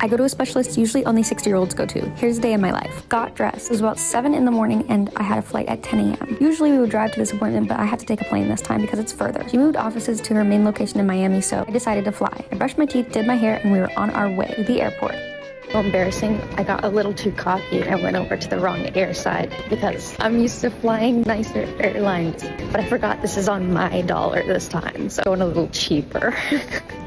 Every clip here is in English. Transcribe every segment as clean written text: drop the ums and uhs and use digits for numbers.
I go to a specialist usually only 60-year-olds go to. Here's a day in my life. Got dressed. It was about 7 in the morning and I had a flight at 10 a.m. Usually we would drive to this appointment, but I had to take a plane this time because it's further. She moved offices to her main location in Miami, so I decided to fly. I brushed my teeth, did my hair, and we were on our way to the airport. So embarrassing. I got a little too cocky and I went over to the wrong air side because I'm used to flying nicer airlines, but I forgot this is on my dollar this time, so going a little cheaper.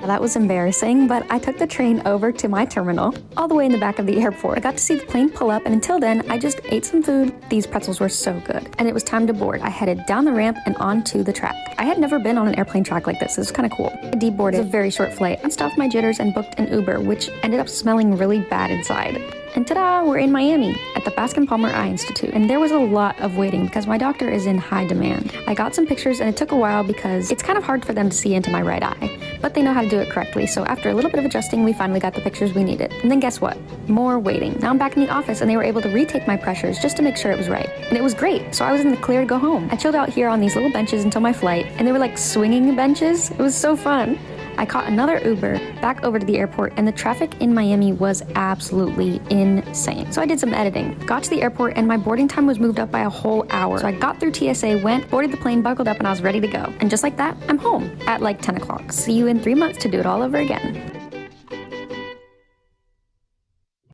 That was embarrassing, but I took the train over to my terminal, all the way in the back of the airport. I got to see the plane pull up, and until then, I just ate some food. These pretzels were so good. And it was time to board. I headed down the ramp and onto the track. I had never been on an airplane track like this. It was kind of cool. I deboarded. It was a very short flight. I stopped my jitters and booked an Uber, which ended up smelling really bad inside. And ta-da, we're in Miami at the Bascom Palmer Eye Institute. And there was a lot of waiting because my doctor is in high demand. I got some pictures and it took a while because it's kind of hard for them to see into my right eye, but they know how to do it correctly. So after a little bit of adjusting, we finally got the pictures we needed. And then guess what? More waiting. Now I'm back in the office and they were able to retake my pressures just to make sure it was right. And it was great. So I was in the clear to go home. I chilled out here on these little benches until my flight, and they were like swinging benches. It was so fun. I caught another Uber back over to the airport, and the traffic in Miami was absolutely insane. So I did some editing, got to the airport, and my boarding time was moved up by a whole hour. So I got through TSA, went, boarded the plane, buckled up, and I was ready to go. And just like that, I'm home at like 10 o'clock. See you in 3 months to do it all over again.